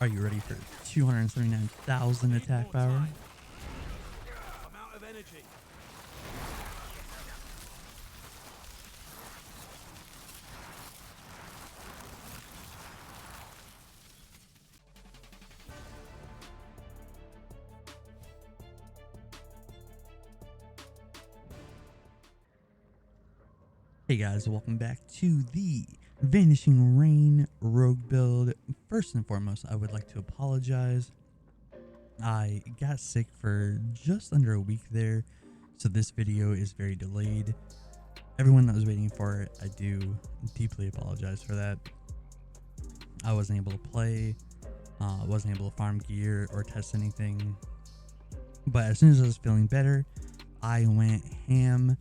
Are you ready for 279,000 attack power? I'm out of energy. Hey guys, welcome back to the Vanishing Rain Rogue build. First and foremost, I would like to apologize. I got sick for just under a week there, so this video is very delayed. Everyone that was waiting for it, I do deeply apologize for that. I wasn't able to play, wasn't able to farm gear or test anything. But as soon as I was feeling better, I went ham.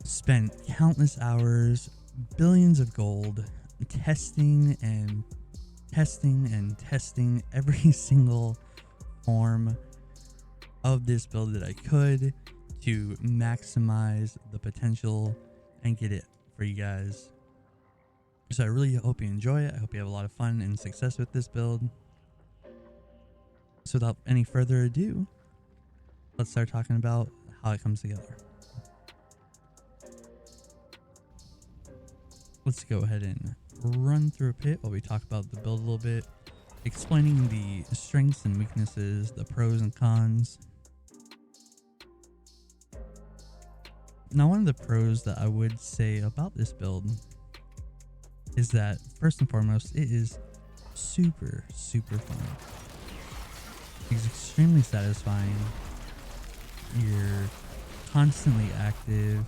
Spent countless hours, billions of gold, testing every single form of this build that I could to maximize the potential and get it for you guys. So I really hope you enjoy it. I hope you have a lot of fun and success with this build. So without any further ado, let's start talking about how it comes together. Let's go ahead and run through a pit while we talk about the build a little bit, explaining the strengths and weaknesses, the pros and cons. Now, one of the pros that I would say about this build is that, first and foremost, it is super fun. It's extremely satisfying. You're constantly active,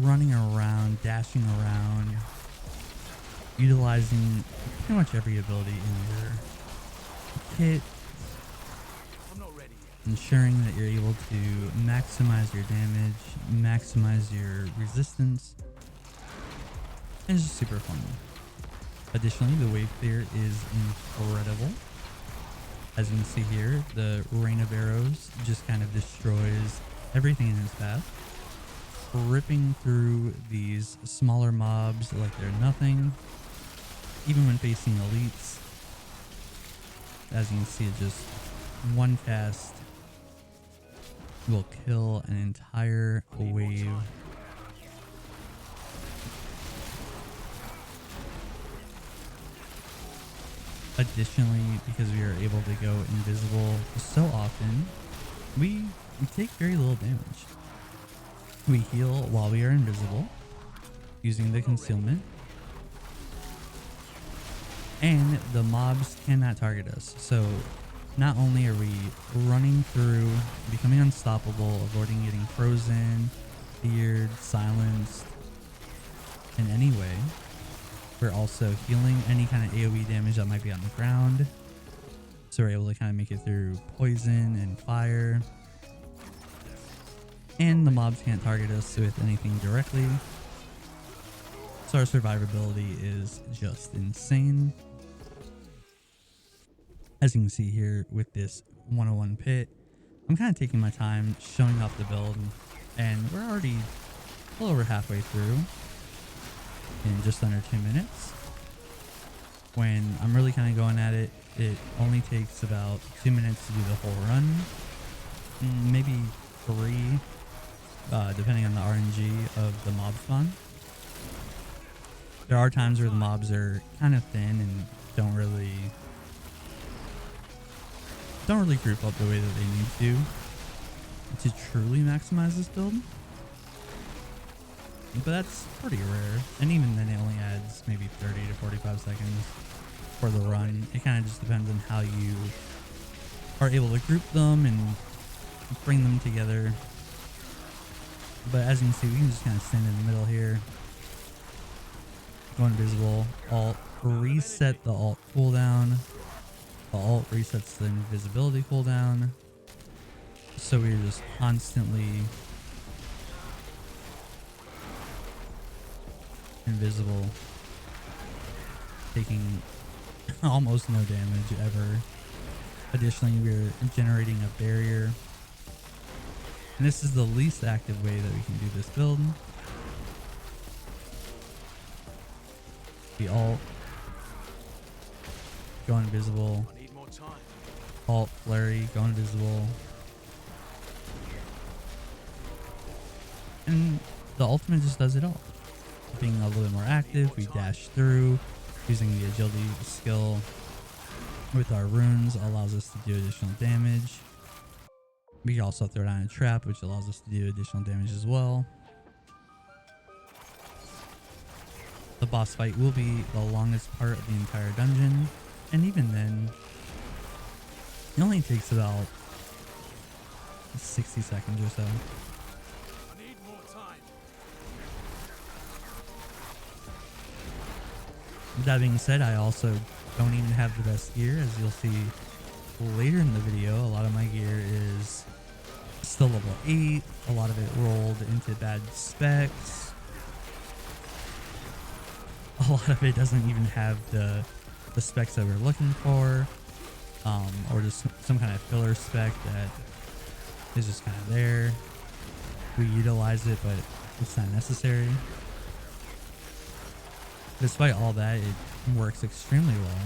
running around, dashing around, utilizing pretty much every ability in your kit, ensuring that you're able to maximize your damage, maximize your resistance, and it's just super fun. Additionally, the wave clear is incredible. As you can see here, the rain of arrows just kind of destroys everything in its path, ripping through these smaller mobs like they're nothing, even when facing elites. As you can see, it just one cast will kill an entire wave. Additionally, because we are able to go invisible so often, we take very little damage. We heal while we are invisible, using the concealment, and the mobs cannot target us. So not only are we running through, becoming unstoppable, avoiding getting frozen, feared, silenced in any way, we're also healing any kind of AoE damage that might be on the ground. So we're able to kind of make it through poison and fire. And the mobs can't target us with anything directly. So our survivability is just insane. As you can see here with this 101 pit, I'm kind of taking my time showing off the build, and we're already a little over halfway through in just under 2 minutes. When I'm really kind of going at it, it only takes about 2 minutes to do the whole run, maybe 3. Depending on the RNG of the mob spawn. There are times where the mobs are kind of thin and don't really group up the way that they need to truly maximize this build. But that's pretty rare, and even then it only adds maybe 30 to 45 seconds for the run. It kind of just depends on how you are able to group them and bring them together. But as you can see, we can just kind of stand in the middle here, go invisible, alt, reset the alt cooldown. The alt resets the invisibility cooldown. So we're just constantly invisible, taking almost no damage ever. Additionally, we're generating a barrier. And this is the least active way that we can do this build. The alt go invisible, I need more time. alt, flurry, go invisible. And the ultimate just does it all. Being a little bit more active, we dash through, using the agility skill with our runes allows us to do additional damage. We can also throw down a trap, which allows us to do additional damage as well. The boss fight will be the longest part of the entire dungeon, and even then, it only takes about 60 seconds or so. I need more time. With that being said, I also don't even have the best gear. As you'll see later in the video, a lot of my gear is still level 8. A lot of it rolled into bad specs. A lot of it doesn't even have the specs that we're looking for, or just some kind of filler spec that is just kind of there. We utilize it, but it's not necessary. Despite all that, it works extremely well.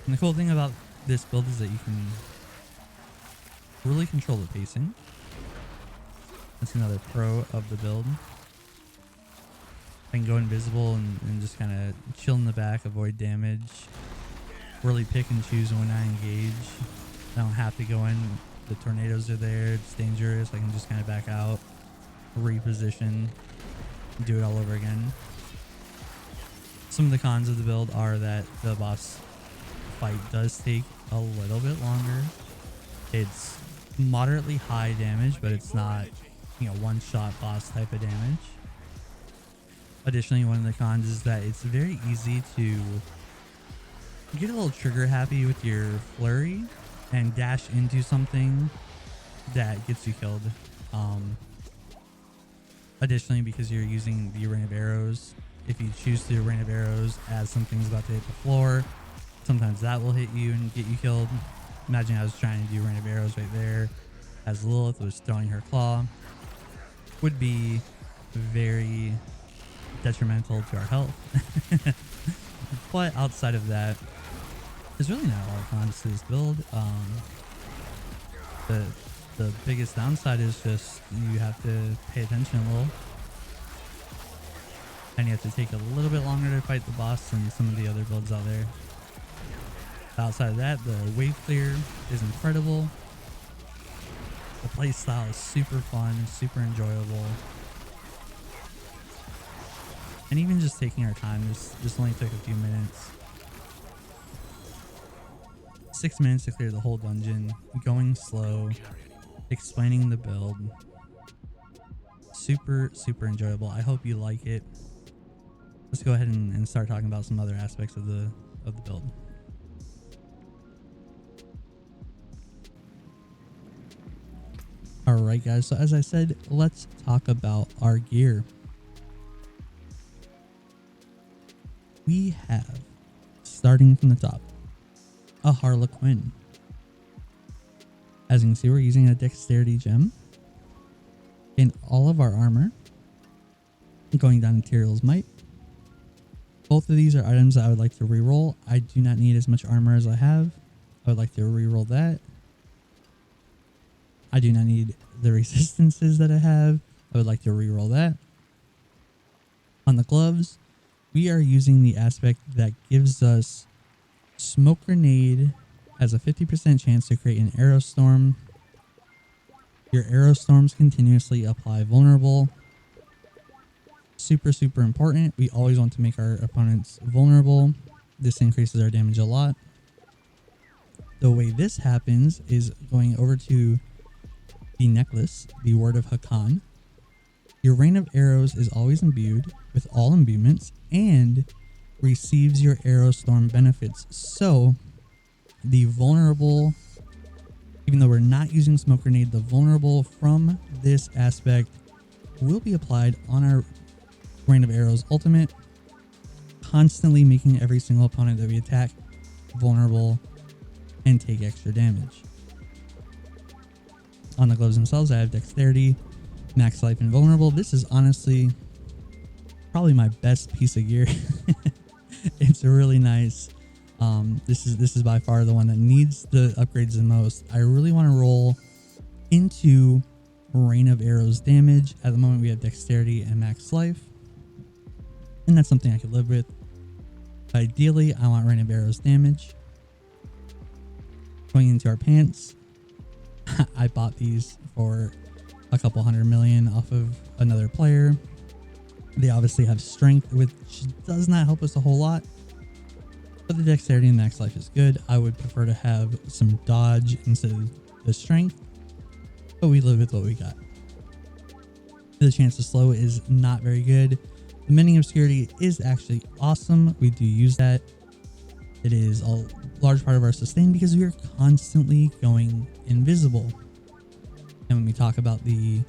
And the cool thing about this build is that you can really control the pacing. That's another pro of the build. I can go invisible and just kind of chill in the back, avoid damage. Really pick and choose when I engage. I don't have to go in. The tornadoes are there. It's dangerous. I can just kind of back out, reposition, do it all over again. Some of the cons of the build are that the boss fight does take a little bit longer. It's moderately high damage, but it's not, one-shot boss type of damage. Additionally, one of the cons is that it's very easy to get a little trigger happy with your flurry and dash into something that gets you killed. Additionally, because you're using the rain of arrows, if you choose to do a rain of arrows as something's about to hit the floor, sometimes that will hit you and get you killed. Imagine I was trying to do rain of arrows right there as Lilith was throwing her claw. Would be very detrimental to our health. But outside of that, there's really not a lot of cons to this build. The biggest downside is just you have to pay attention a little, and you have to take a little bit longer to fight the boss than some of the other builds out there. Outside of that, the wave clear is incredible. The play style is super fun, super enjoyable. And even just taking our time, this only took a few minutes. 6 minutes to clear the whole dungeon, going slow, explaining the build. Super, super enjoyable. I hope you like it. Let's go ahead and start talking about some other aspects of the build. Alright guys, so as I said, let's talk about our gear. We have, starting from the top, a Harlequin. As you can see, we're using a dexterity gem in all of our armor, going down to Tyrael's Might. Both of these are items that I would like to reroll. I do not need as much armor as I have. I would like to reroll that. I do not need the resistances that I have. I would like to reroll that. On the gloves, we are using the aspect that gives us Smoke Grenade has a 50% chance to create an arrow storm. Your arrow storms continuously apply vulnerable. Super, super important. We always want to make our opponents vulnerable. This increases our damage a lot. The way this happens is going over to the necklace, the Word of Hakan. Your rain of arrows is always imbued with all imbuements and receives your arrow storm benefits. So the vulnerable, even though we're not using Smoke Grenade, the vulnerable from this aspect will be applied on our rain of arrows ultimate, constantly making every single opponent that we attack vulnerable and take extra damage. On the gloves themselves, I have dexterity, max life, and vulnerable. This is honestly probably my best piece of gear. It's really nice. This is by far the one that needs the upgrades the most. I really want to roll into Rain of Arrows damage. At the moment we have dexterity and max life, and that's something I could live with. Ideally I want Rain of Arrows damage. Going into our pants, I bought these for a couple 100 million off of another player. They obviously have strength, which does not help us a whole lot, but the dexterity and max life is good. I would prefer to have some dodge instead of the strength, but we live with what we got. The chance to slow is not very good. The Mending Obscurity is actually awesome. We do use that. It is a large part of our sustain because we are constantly going invisible. And when we talk about the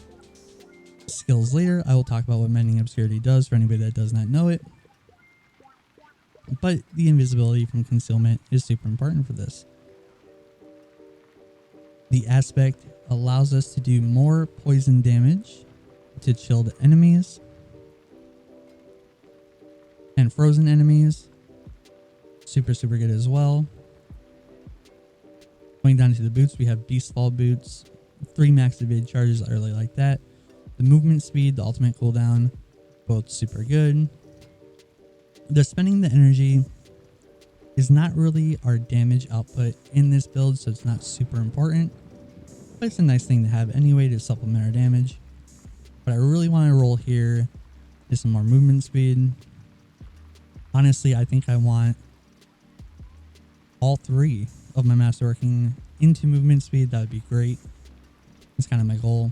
skills later, I will talk about what Mending Obscurity does for anybody that does not know it. But the invisibility from concealment is super important for this. The aspect allows us to do more poison damage to chilled enemies and frozen enemies. Super good as well. Going down to the boots, we have Beastfall boots. 3 max evade charges, I really like that. The movement speed, the ultimate cooldown, both super good. The spending the energy is not really our damage output in this build, so it's not super important, but it's a nice thing to have anyway to supplement our damage. But I really want to roll here is some more movement speed. Honestly, I think I want all 3 of my masterworking into movement speed. That would be great. That's kind of my goal.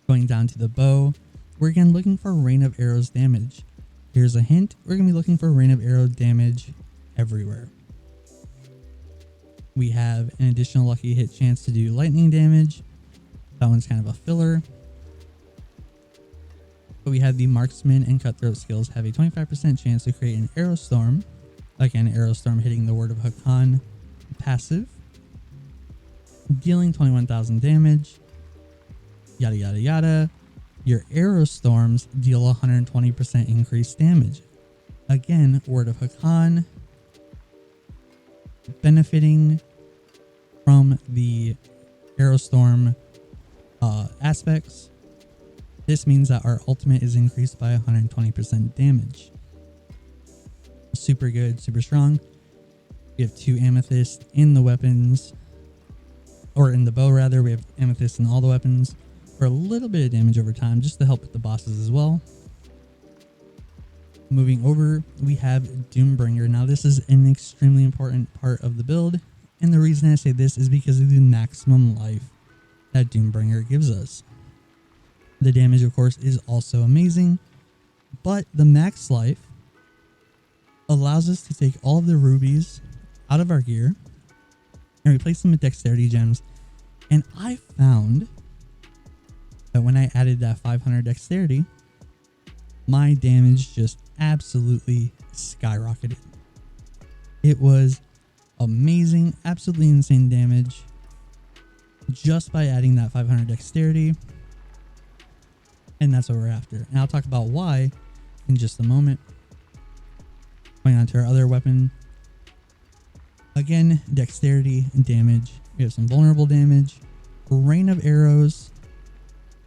Going down to the bow, we're again looking for Rain of Arrows damage. Here's a hint, we're going to be looking for Rain of Arrow damage everywhere. We have an additional lucky hit chance to do lightning damage. That one's kind of a filler. But we have the marksman and cutthroat skills have a 25% chance to create an arrow storm. Again, arrow storm hitting the Word of Hakan passive, dealing 21,000 damage, yada yada yada. Your arrow storms deal 120% increased damage. Again, Word of Hakan benefiting from the arrow storm aspects. This means that our ultimate is increased by 120% damage. Super good, super strong. We have 2 amethyst in the weapons, or in the bow rather. We have amethyst in all the weapons for a little bit of damage over time, just to help with the bosses as well. Moving over, we have Doombringer. Now this is an extremely important part of the build, and the reason I say this is because of the maximum life that Doombringer gives us. The damage, of course, is also amazing, but the max life allows us to take all of the rubies out of our gear and replace them with dexterity gems. And I found that when I added that 500 dexterity, my damage just absolutely skyrocketed. It was amazing, absolutely insane damage just by adding that 500 dexterity. And that's what we're after. And I'll talk about why in just a moment. Going on to our other weapon. Again, dexterity and damage. We have some vulnerable damage. Rain of Arrows.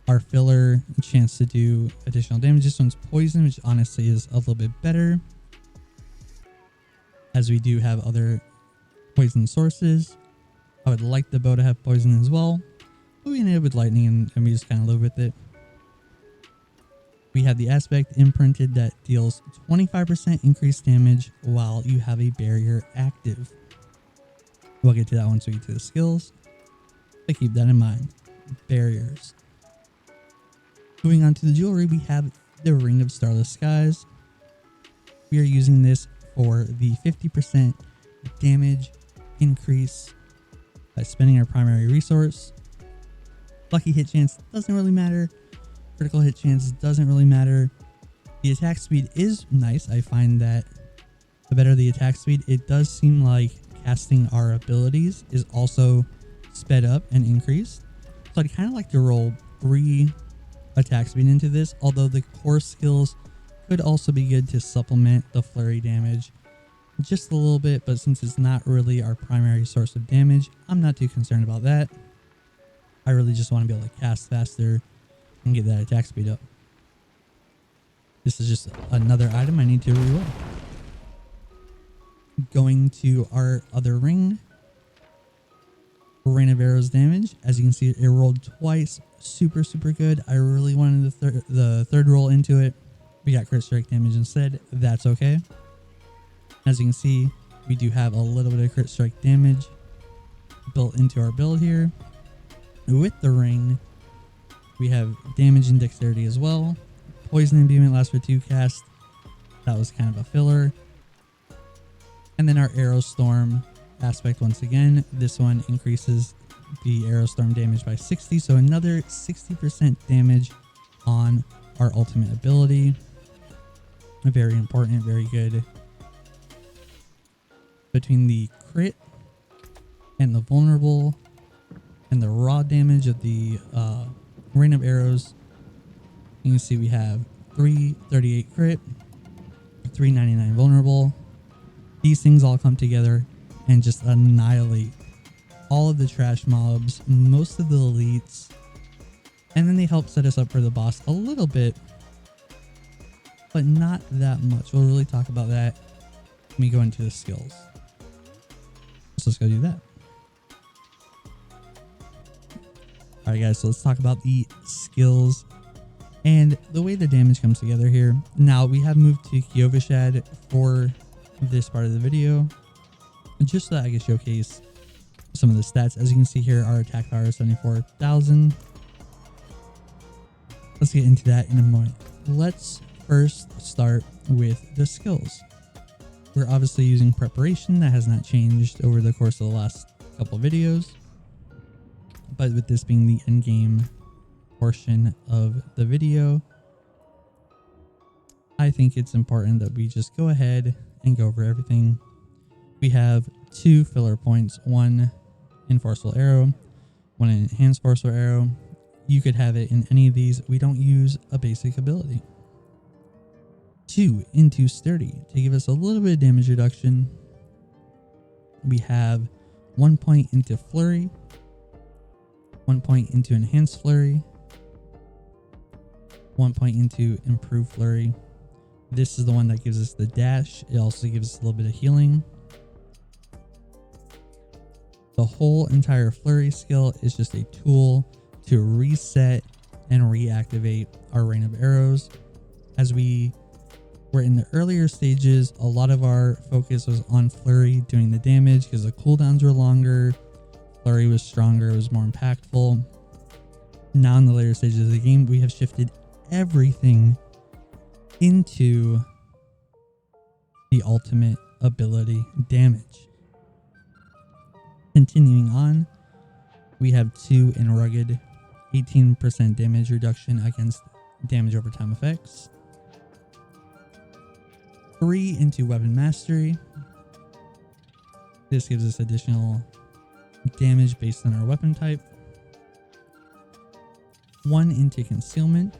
Our filler, chance to do additional damage. This one's poison, which honestly is a little bit better, as we do have other poison sources. I would like the bow to have poison as well, but we ended up with lightning and we just kind of live with it. We have the aspect imprinted that deals 25% increased damage while you have a barrier active. We'll get to that once we get to the skills, but keep that in mind. Barriers. Moving on to the jewelry, we have the Ring of Starless Skies. We are using this for the 50% damage increase by spending our primary resource. Lucky hit chance doesn't really matter. Critical hit chance doesn't really matter. The attack speed is nice. I find that the better the attack speed, it does seem like casting our abilities is also sped up and increased. So I'd kind of like to roll 3 attack speed into this, although the core skills could also be good to supplement the flurry damage just a little bit, but since it's not really our primary source of damage, I'm not too concerned about that. I really just want to be able to cast faster and get that attack speed up. This is just another item I need to reroll. Going to our other ring. Rain of Arrows damage. As you can see, it rolled twice. Super, super good. I really wanted the third roll into it. We got crit strike damage instead. That's okay. As you can see, we do have a little bit of crit strike damage built into our build here. With the ring, we have damage and dexterity as well. Poison imbuement lasts for 2 casts. That was kind of a filler. And then our Arrow Storm aspect once again. This one increases the Arrow Storm damage by 60. So another 60% damage on our ultimate ability. Very important, very good. Between the crit and the vulnerable and the raw damage of the Rain of Arrows, you can see we have 338 crit, 399 vulnerable. These things all come together and just annihilate all of the trash mobs, most of the elites, and then they help set us up for the boss a little bit, but not that much. We'll really talk about that when we go into the skills. So let's go do that. Alright guys, so let's talk about the skills and the way the damage comes together here. Now we have moved to Kyovashad for this part of the video, just so that I can showcase some of the stats. As you can see here, our attack power is 74,000. Let's get into that in a moment. Let's first start with the skills. We're obviously using preparation. That has not changed over the course of the last couple of videos. But with this being the endgame portion of the video, I think it's important that we just go ahead and go over everything. We have 2 filler points, one in Forceful Arrow, one in Enhanced Forceful Arrow. You could have it in any of these. We don't use a basic ability. 2 into Sturdy to give us a little bit of damage reduction. We have 1 point into Flurry, 1 point into Enhanced Flurry, 1 point into Improved Flurry. This is the one that gives us the dash. It also gives us a little bit of healing. The whole entire Flurry skill is just a tool to reset and reactivate our Rain of Arrows. As we were in the earlier stages, a lot of our focus was on Flurry doing the damage because the cooldowns were longer. Flurry was stronger, it was more impactful. Now in the later stages of the game, we have shifted everything into the ultimate ability damage. Continuing on, we have 2 in Rugged, 18% damage reduction against damage over time effects. 3 into Weapon Mastery. This gives us additional damage based on our weapon type. 1 into Concealment.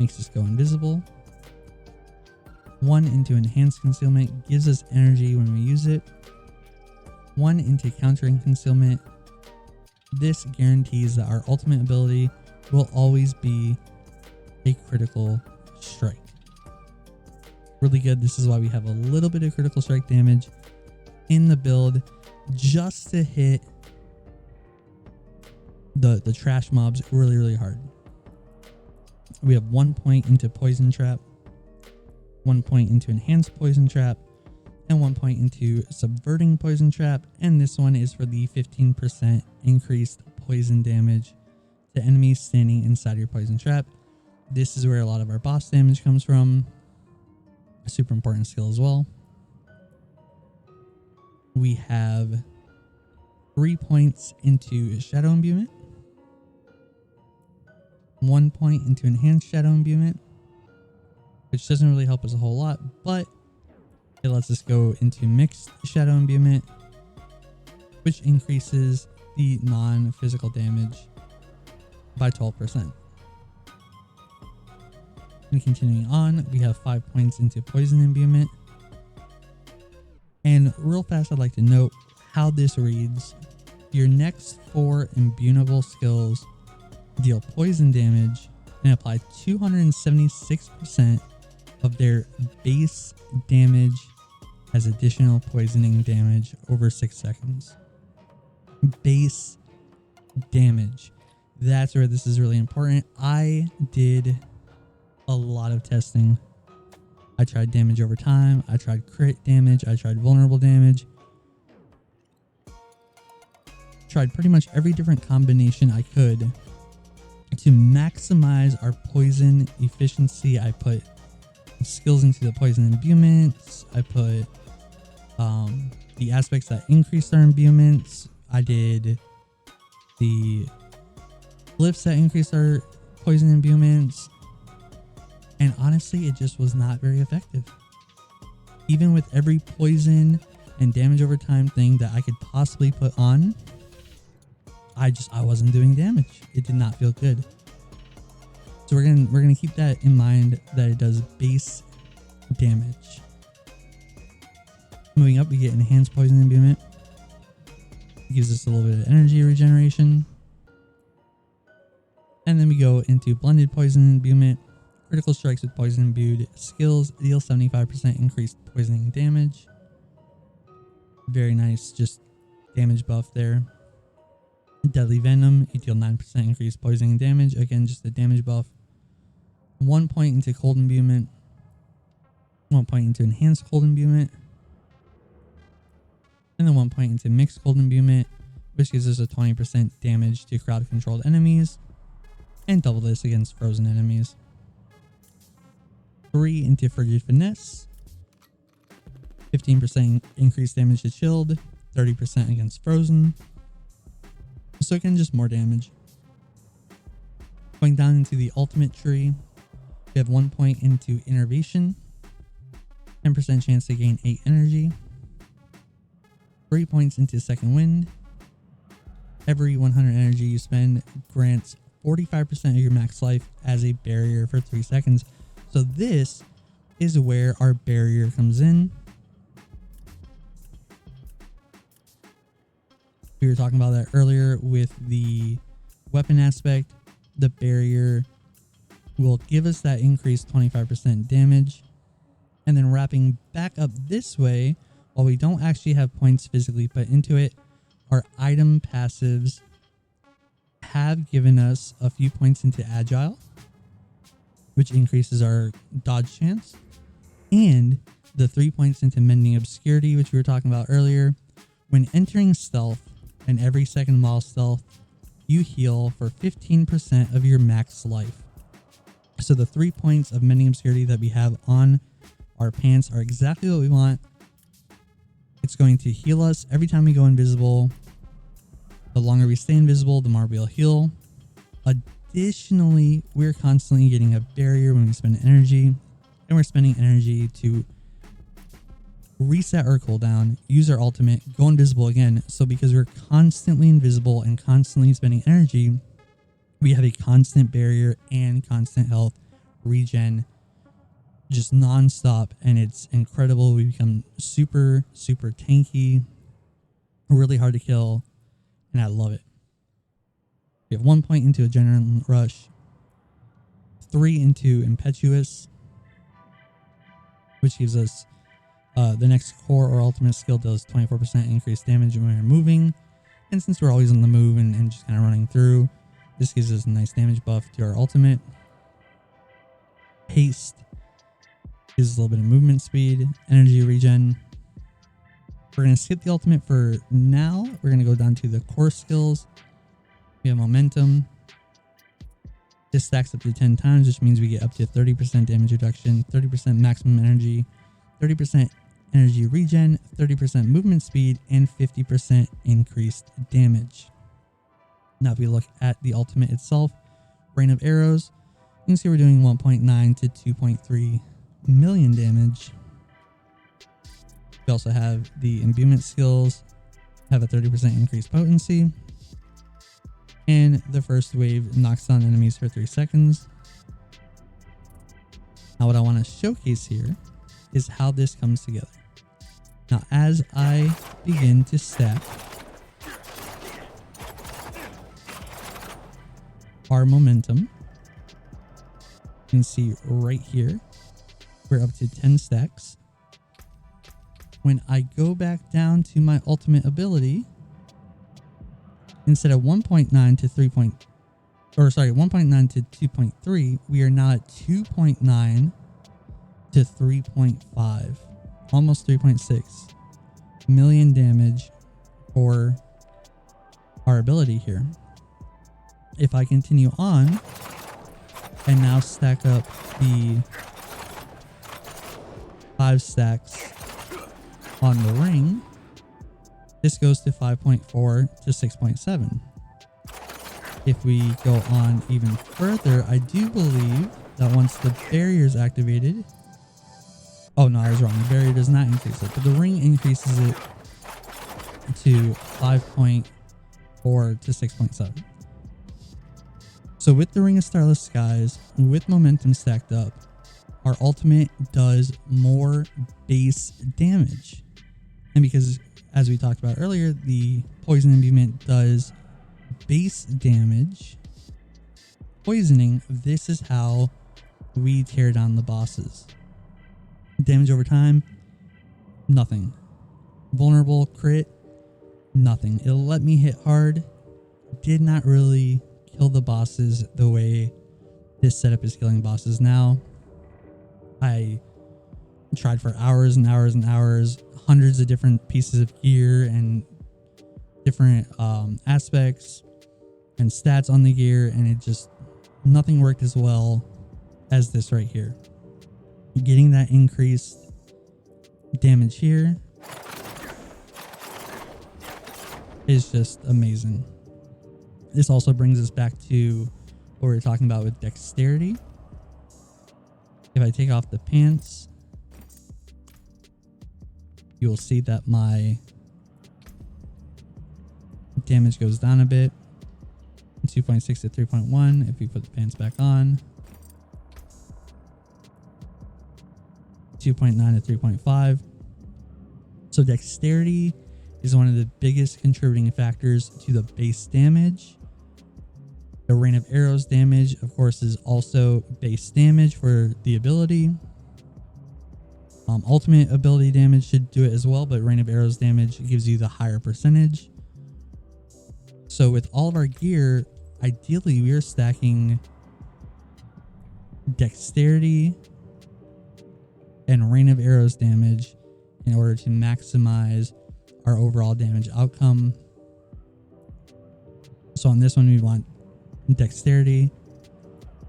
Makes us go invisible. 1 into Enhanced Concealment. Gives us energy when we use it. 1 into Countering Concealment. This guarantees that our ultimate ability will always be a critical strike. Really good. This is why we have a little bit of critical strike damage in the build just to hit the trash mobs really, really hard. We have 1 point into Poison Trap, 1 point into Enhanced Poison Trap, and 1 point into Subverting Poison Trap. And this one is for the 15% increased poison damage to enemies standing inside your poison trap. This is where a lot of our boss damage comes from. A super important skill as well. We have 3 points into Shadow Imbuement, 1 point into Enhanced Shadow Imbuement, which doesn't really help us a whole lot, but it lets us go into Mixed Shadow Imbuement, which increases the non-physical damage by 12%. And continuing on, we have 5 points into poison imbuement. And real fast, I'd like to note how this reads. Your next 4 imbuable skills deal poison damage and apply 276% of their base damage as additional poisoning damage over 6 seconds. Base damage. That's where this is really important. I did a lot of testing. I tried damage over time. I tried crit damage. I tried vulnerable damage. Tried pretty much every different combination I could to maximize our poison efficiency. I put skills into the poison imbuements. I put the aspects that increase our imbuements. I did the glyphs that increase our poison imbuements. And honestly, it just was not very effective. Even with every poison and damage over time thing that I could possibly put on, I wasn't doing damage. It did not feel good. So we're gonna keep that in mind, that it does base damage. Moving up, we get enhanced poison imbuement. It gives us a little bit of energy regeneration. And then we go into blended poison imbuement. Critical strikes with poison imbued skills deal 75% increased poisoning damage. Very nice, just damage buff there. Deadly Venom, you deal 9% increased poisoning damage. Again, just a damage buff. 1 point into cold imbuement. 1 point into enhanced cold imbuement. And then 1 point into mixed cold imbuement, which gives us a 20% damage to crowd controlled enemies. And double this against frozen enemies. 3 into Frigid Finesse. 15% increased damage to chilled. 30% against frozen. So again, just more damage. Going down into the ultimate tree, we have 1 point into Innervation. 10% chance to gain 8 energy. 3 points into Second Wind. Every 100 energy you spend grants 45% of your max life as a barrier for 3 seconds. So this is where our barrier comes in. We were talking about that earlier with the weapon aspect. The barrier will give us that increased 25% damage. And then wrapping back up this way, while we don't actually have points physically put into it, our item passives have given us a few points into Agile, which increases our dodge chance, and the 3 points into Mending Obscurity, which we were talking about earlier. When entering stealth and every second while stealth, you heal for 15% of your max life. So the 3 points of Mending Obscurity that we have on our pants are exactly what we want. It's going to heal us every time we go invisible. The longer we stay invisible, the more we'll heal. Additionally, we're constantly getting a barrier when we spend energy, and we're spending energy to reset our cooldown, use our ultimate, go invisible again. So because we're constantly invisible and constantly spending energy, we have a constant barrier and constant health regen, just non-stop, and it's incredible. We become super tanky, really hard to kill, and I love it. We have 1 point into Adrenaline Rush, 3 into Impetuous, which gives us the next core or ultimate skill does 24% increased damage when we're moving. And since we're always on the move and just kind of running through, this gives us a nice damage buff to our ultimate. Haste gives us a little bit of movement speed, energy regen. We're going to skip the ultimate for now. We're going to go down to the core skills. We have Momentum. This stacks up to 10 times, which means we get up to 30% damage reduction, 30% maximum energy, 30% energy regen, 30% movement speed, and 50% increased damage. Now, if we look at the ultimate itself, Rain of Arrows, you can see we're doing 1.9 to 2.3 million damage. We also have the imbuement skills, have a 30% increased potency. And the first wave knocks down enemies for 3 seconds. Now what I want to showcase here is how this comes together. Now as I begin to stack our momentum, you can see right here, we're up to 10 stacks. When I go back down to my ultimate ability, instead of 1.9 to 1.9 to 2.3, we are now at 2.9 to 3.5, almost 3.6 million damage for our ability here. If I continue on and now stack up the 5 stacks on the ring, this goes to 5.4 to 6.7. If we go on even further, I do believe that once the barrier is activated, oh no, I was wrong. The barrier does not increase it, but the ring increases it to 5.4 to 6.7. So with the Ring of Starless Skies, with momentum stacked up, our ultimate does more base damage. And because, as we talked about earlier, the poison imbuement does base damage, poisoning, this is how we tear down the bosses. Damage over time, nothing. Vulnerable crit, nothing. It'll let me hit hard. Did not really kill the bosses the way this setup is killing bosses now. I tried for hours and hours and hours, hundreds of different pieces of gear and different aspects and stats on the gear, and it just, nothing worked as well as this right here. Getting that increased damage here is just amazing. This also brings us back to what we were talking about with dexterity. If I take off the pants, you will see that my damage goes down a bit, 2.6 to 3.1. If we put the pants back on, 2.9 to 3.5. So dexterity is one of the biggest contributing factors to the base damage. The Rain of Arrows damage, of course, is also base damage for the ability. Ultimate ability damage should do it as well, but Rain of Arrows damage gives you the higher percentage. So with all of our gear, ideally we are stacking dexterity and Rain of Arrows damage in order to maximize our overall damage outcome. So on this one we want dexterity,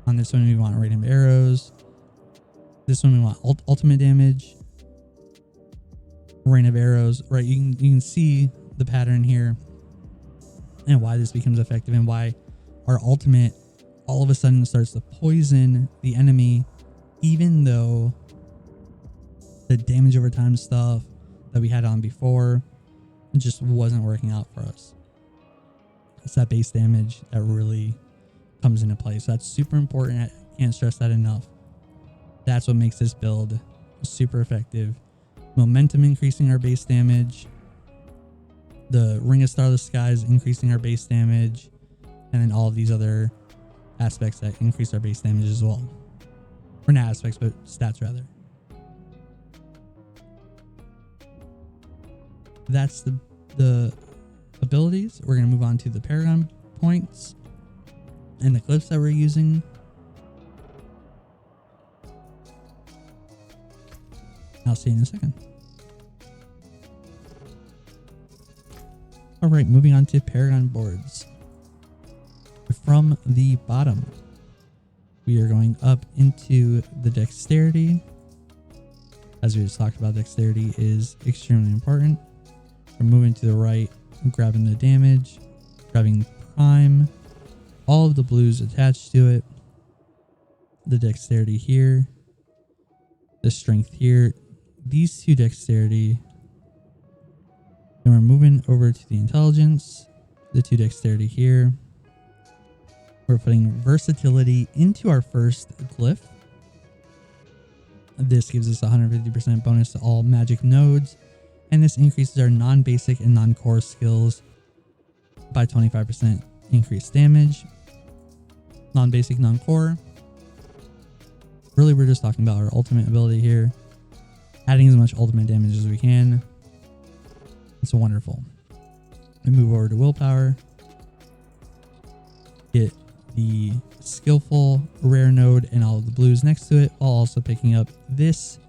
on this one we want Rain of Arrows, this one we want ultimate damage, Rain of Arrows, right? You can see the pattern here and why this becomes effective and why our ultimate all of a sudden starts to poison the enemy, even though the damage over time stuff that we had on before just wasn't working out for us. It's that base damage that really comes into play. So that's super important. I can't stress that enough. That's what makes this build super effective. Momentum increasing our base damage, the Ring of Starless Skies increasing our base damage, and then all of these other aspects that increase our base damage as well. Or not aspects, but stats rather. That's the abilities. We're going to move on to the Paragon points and the clips that we're using. I'll see you in a second. All right, moving on to Paragon boards. From the bottom, we are going up into the dexterity. As we just talked about, dexterity is extremely important. We're moving to the right, grabbing the damage, grabbing prime, all of the blues attached to it, the dexterity here, the strength here, these two dexterity. Then we're moving over to the intelligence, the two dexterity here. We're putting versatility into our first glyph. This gives us 150% bonus to all magic nodes, and this increases our non-basic and non-core skills by 25% increased damage. Non-basic, non-core. Really, we're just talking about our ultimate ability here. Adding as much ultimate damage as we can. It's wonderful. We move over to willpower. Get the skillful rare node and all of the blues next to it, while also picking up this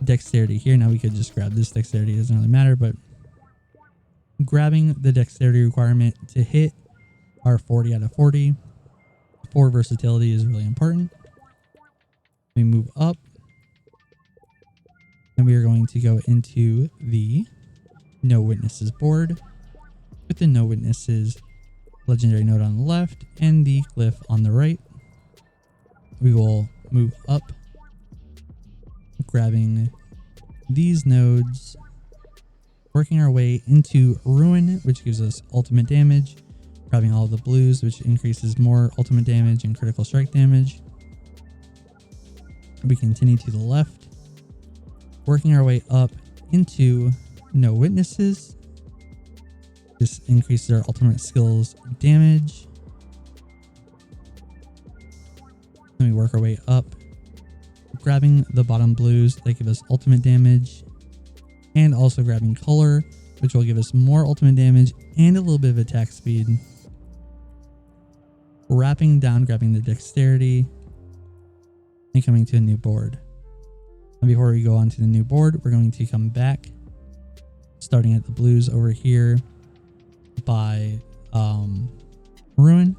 dexterity here. Now we could just grab this dexterity, it doesn't really matter, but grabbing the dexterity requirement to hit our 40 out of 40 for versatility is really important. We move up and we are going to go into the no witnesses board with the no witnesses legendary node on the left and the glyph on the right. We will move up, grabbing these nodes, working our way into ruin, which gives us ultimate damage, grabbing all the blues, which increases more ultimate damage and critical strike damage. We continue to the left, working our way up into no witnesses. This increases our ultimate skills damage. Then we work our way up, grabbing the bottom blues that give us ultimate damage, and also grabbing color, which will give us more ultimate damage and a little bit of attack speed. Wrapping down, grabbing the dexterity, and coming to a new board. And before we go on to the new board, we're going to come back, starting at the blues over here by ruin,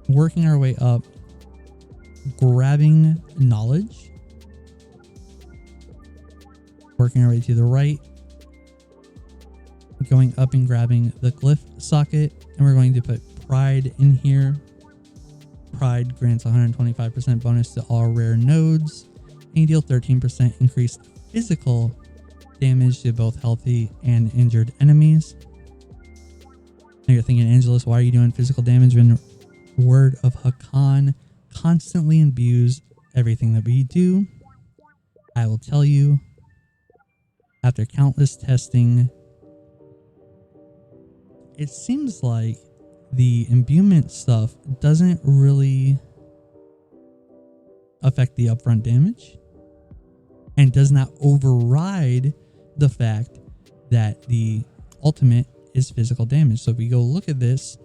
working our way up, grabbing knowledge, working our way to the right, going up and grabbing the glyph socket, and we're going to put pride in here. Pride grants 125% bonus to all rare nodes, and you deal 13% increased physical damage to both healthy and injured enemies. Now you're thinking, Angelus, why are you doing physical damage when Word of Hakan constantly imbues everything that we do? I will tell you, after countless testing, it seems like the imbuement stuff doesn't really affect the upfront damage and does not override the fact that the ultimate is physical damage. So if we go look at this,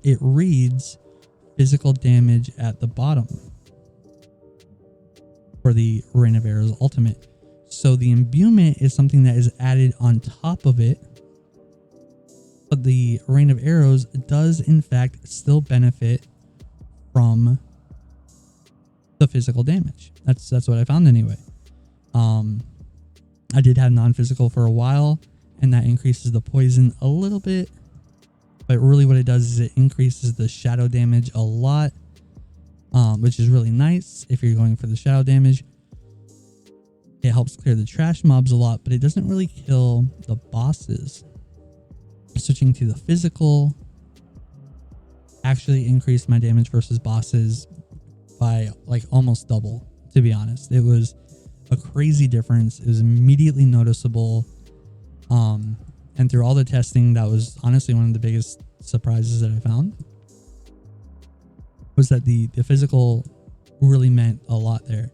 it reads physical damage at the bottom for the Rain of Arrows ultimate. So the imbuement is something that is added on top of it, but the Rain of Arrows does in fact still benefit from the physical damage. That's what I found anyway. I did have non-physical for a while, and that increases the poison a little bit, but really what it does is it increases the shadow damage a lot, which is really nice if you're going for the shadow damage. It helps clear the trash mobs a lot, but it doesn't really kill the bosses. Switching to the physical actually increased my damage versus bosses by like almost double, to be honest. It was a crazy difference. It was immediately noticeable. And through all the testing, that was honestly one of the biggest surprises that I found, was that the physical really meant a lot there.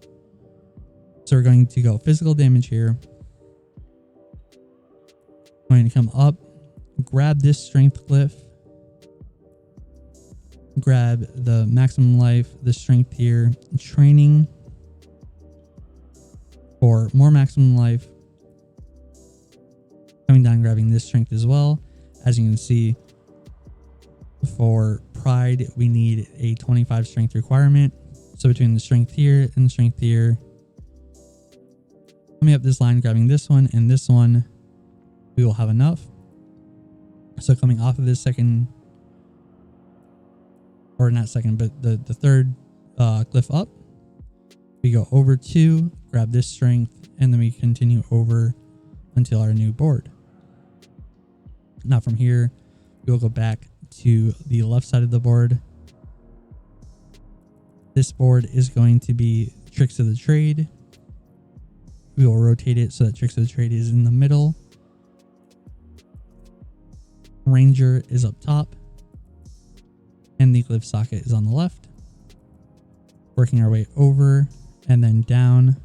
So we're going to go physical damage here. I'm going to come up, grab this strength glyph, grab the maximum life, the strength here, training for more maximum life. Coming down, grabbing this strength as well. As you can see, for pride, we need a 25 strength requirement. So between the strength here and the strength here, coming up this line, grabbing this one and this one, we will have enough. So coming off of this second, or not second, but the third glyph up, we go over 2, grab this strength, and then we continue over until our new board. Now from here, we will go back to the left side of the board. This board is going to be Tricks of the Trade. We will rotate it so that Tricks of the Trade is in the middle. Ranger is up top. And the glyph socket is on the left. Working our way over and then down.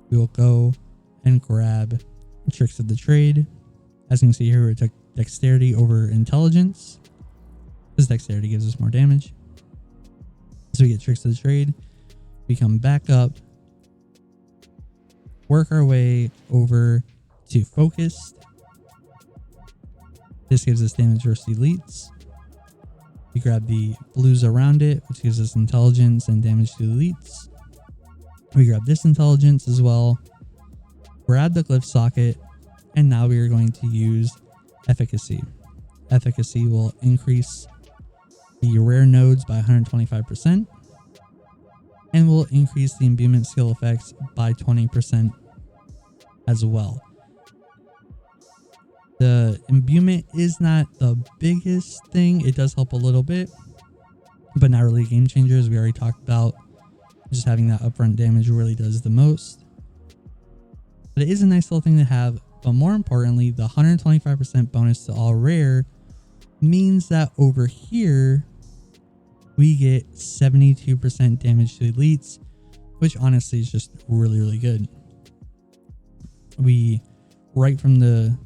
We will go and grab Tricks of the Trade. As you can see here, we took Dexterity over Intelligence. This Dexterity gives us more damage. So we get Tricks of the Trade. We come back up. Work our way over to Focused. This gives us damage versus elites. We grab the blues around it, which gives us intelligence and damage to elites. We grab this intelligence as well. Grab the glyph socket. And now we are going to use Efficacy. Efficacy will increase the rare nodes by 125%. And will increase the imbuement skill effects by 20% as well. The imbuement is not the biggest thing. It does help a little bit, but not really a game changer, as we already talked about. Just having that upfront damage really does the most. But it is a nice little thing to have. But more importantly, the 125% bonus to all rare means that over here, we get 72% damage to elites, which honestly is just really, really good. We, right from the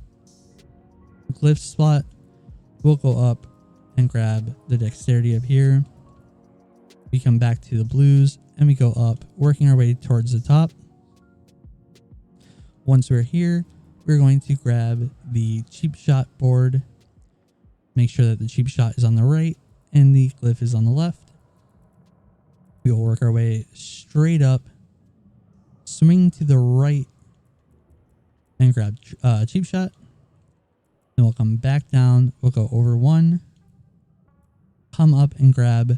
glyph spot, we'll go up and grab the Dexterity up here. We come back to the blues and we go up, working our way towards the top. Once we're here, we're going to grab the Cheap Shot board. Make sure that the Cheap Shot is on the right and the glyph is on the left. We will work our way straight up, swing to the right, and grab Cheap Shot. Then we'll come back down. We'll go over one, come up and grab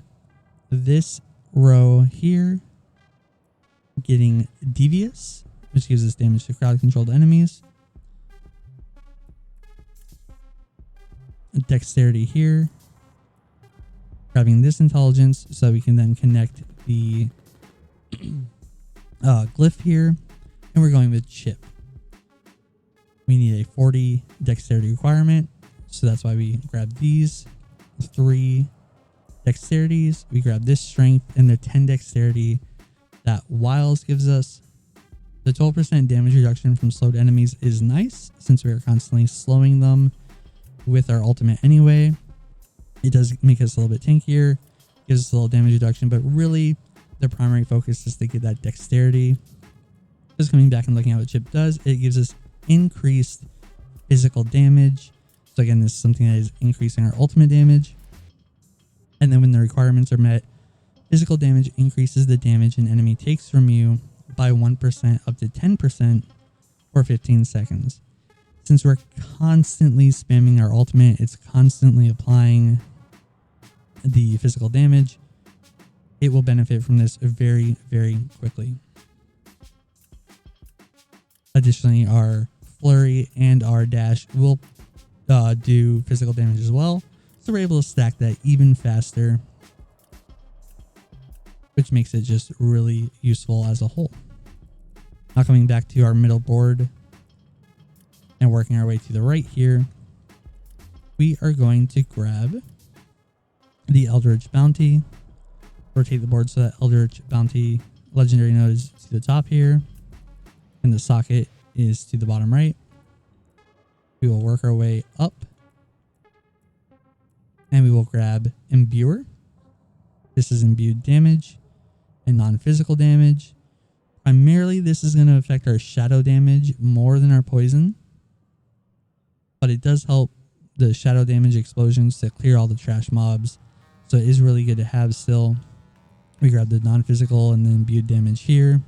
this row here, getting Devious, which gives us damage to crowd-controlled enemies. Dexterity here, grabbing this intelligence so we can then connect the glyph here, and we're going with Chip. We need a 40 dexterity requirement, so that's why we grab these 3 dexterities. We grab this strength and the 10 dexterity that Wiles gives us. The 12% damage reduction from slowed enemies is nice, since we are constantly slowing them with our ultimate anyway. It does make us a little bit tankier, gives us a little damage reduction, but really the primary focus is to get that dexterity. Just coming back and looking at what Chip does, it gives us increased physical damage. So again, this is something that is increasing our ultimate damage. And then when the requirements are met, physical damage increases the damage an enemy takes from you by 1% up to 10% for 15 seconds. Since we're constantly spamming our ultimate, it's constantly applying the physical damage. It will benefit from this very, very quickly. Additionally, our flurry and our dash will do physical damage as well. So we're able to stack that even faster, which makes it just really useful as a whole. Now coming back to our middle board and working our way to the right here, we are going to grab the Eldritch Bounty, rotate the board so that Eldritch Bounty legendary node is to the top here, and the socket is to the bottom right. We will work our way up, and we will grab Imbuer. This is imbued damage and non-physical damage. Primarily, this is going to affect our shadow damage more than our poison, but it does help the shadow damage explosions to clear all the trash mobs. So it is really good to have still. We grab the non-physical and then imbued damage here. And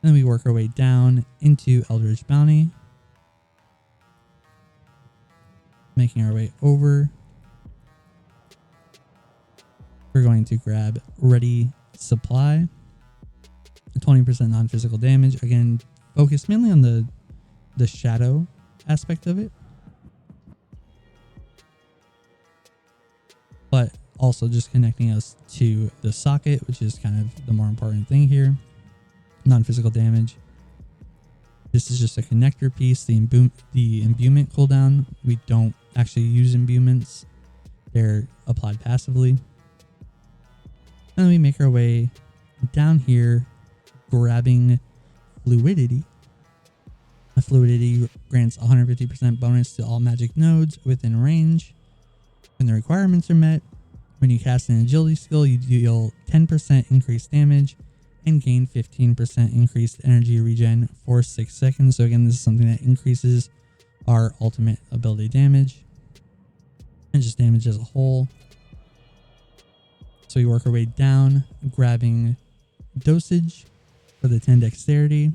then we work our way down into Eldritch Bounty, making our way over. We're going to grab Ready Supply, 20% non-physical damage. Again, focus mainly on the shadow aspect of it, but also just connecting us to the socket, which is kind of the more important thing here. non-physical damage. This is just a connector piece. The imbuement cooldown, we don't actually use imbuements. They're applied passively. And we make our way down here, grabbing fluidity. The fluidity grants 150% bonus to all magic nodes within range. When the requirements are met, when you cast an agility skill, you deal 10% increased damage and gain 15% increased energy regen for 6 seconds. So again, this is something that increases our ultimate ability damage and just damage as a whole. So we work our way down, grabbing dosage for the 10 dexterity.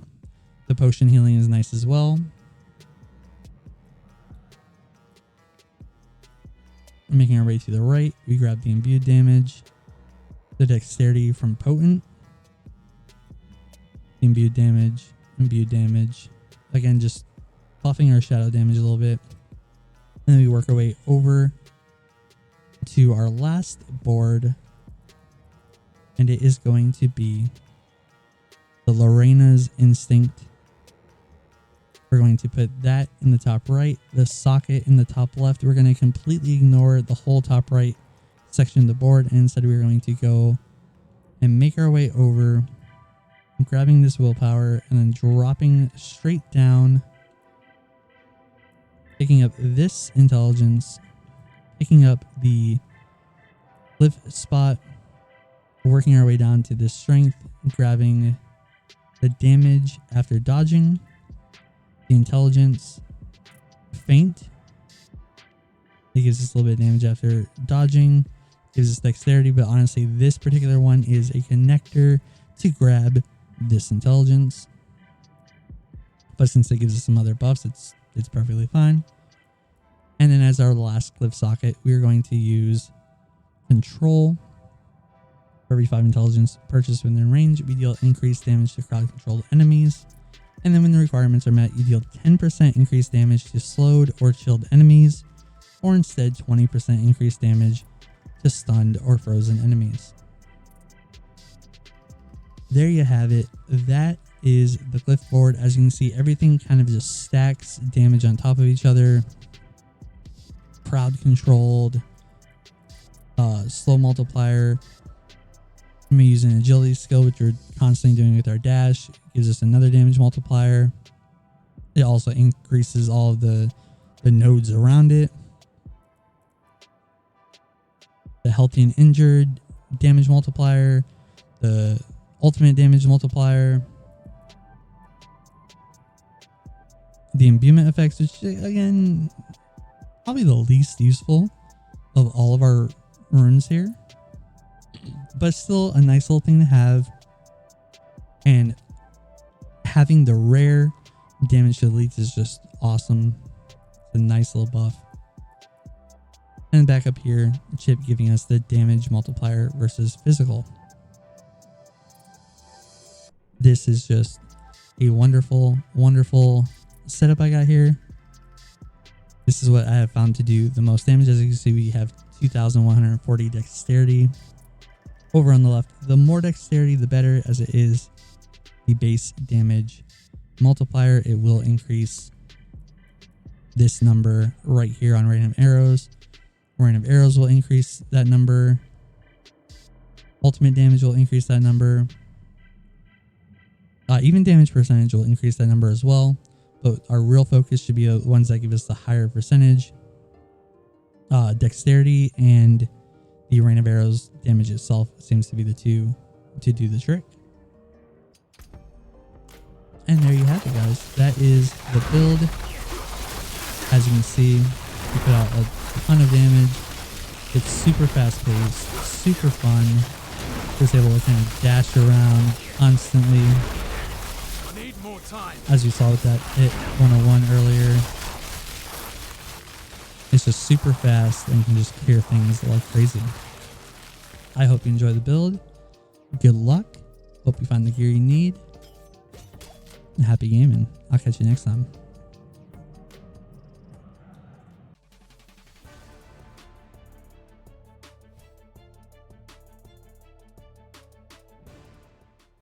The potion healing is nice as well. Making our way to the right, we grab the imbued damage, the dexterity from potent, imbued damage. Again, just buffing our shadow damage a little bit. And then we work our way over to our last board, and it is going to be the Lorena's Instinct. We're going to put that in the top right, the socket in the top left. We're going to completely ignore the whole top right section of the board, and instead we're going to go and make our way over, grabbing this willpower and then dropping straight down, picking up this intelligence, picking up the lift spot, working our way down to this strength, grabbing the damage after dodging, the intelligence, feint. It gives us a little bit of damage after dodging, gives us dexterity, but honestly, this particular one is a connector to grab this intelligence. But since it gives us some other buffs, it's perfectly fine. And then as our last cliff socket, we are going to use control. For every 5 intelligence purchased within range, we deal increased damage to crowd controlled enemies. And then when the requirements are met, you deal 10% increased damage to slowed or chilled enemies, or instead 20% increased damage to stunned or frozen enemies. There you have it. That is the cliff board. As you can see, everything kind of just stacks damage on top of each other. Crowd controlled, slow multiplier. I'm going to use an agility skill, which we're constantly doing with our dash. It gives us another damage multiplier. It also increases all of the nodes around it. The healthy and injured damage multiplier. The ultimate damage multiplier. The imbuement effects, which again, probably the least useful of all of our runes here. But still a nice little thing to have. And having the rare damage to elites is just awesome. It's a nice little buff. And back up here, Chip giving us the damage multiplier versus physical. This is just a wonderful, wonderful setup I got here. This is what I have found to do the most damage. As you can see, we have 2,140 dexterity. Over on the left, the more dexterity, the better, as it is the base damage multiplier. It will increase this number right here on random arrows. Random arrows will increase that number. Ultimate damage will increase that number. Even damage percentage will increase that number as well. But our real focus should be the ones that give us the higher percentage. Dexterity and the rain of arrows damage itself seems to be the two to do the trick. And there you have it, guys. That is the build. As you can see, we put out a ton of damage. It's super fast paced, super fun. Just able to kind of dash around constantly. I need more time. As you saw with that hit 101 earlier. It's just super fast and can just clear things like crazy. I hope you enjoy the build. Good luck. Hope you find the gear you need. And happy gaming. I'll catch you next time.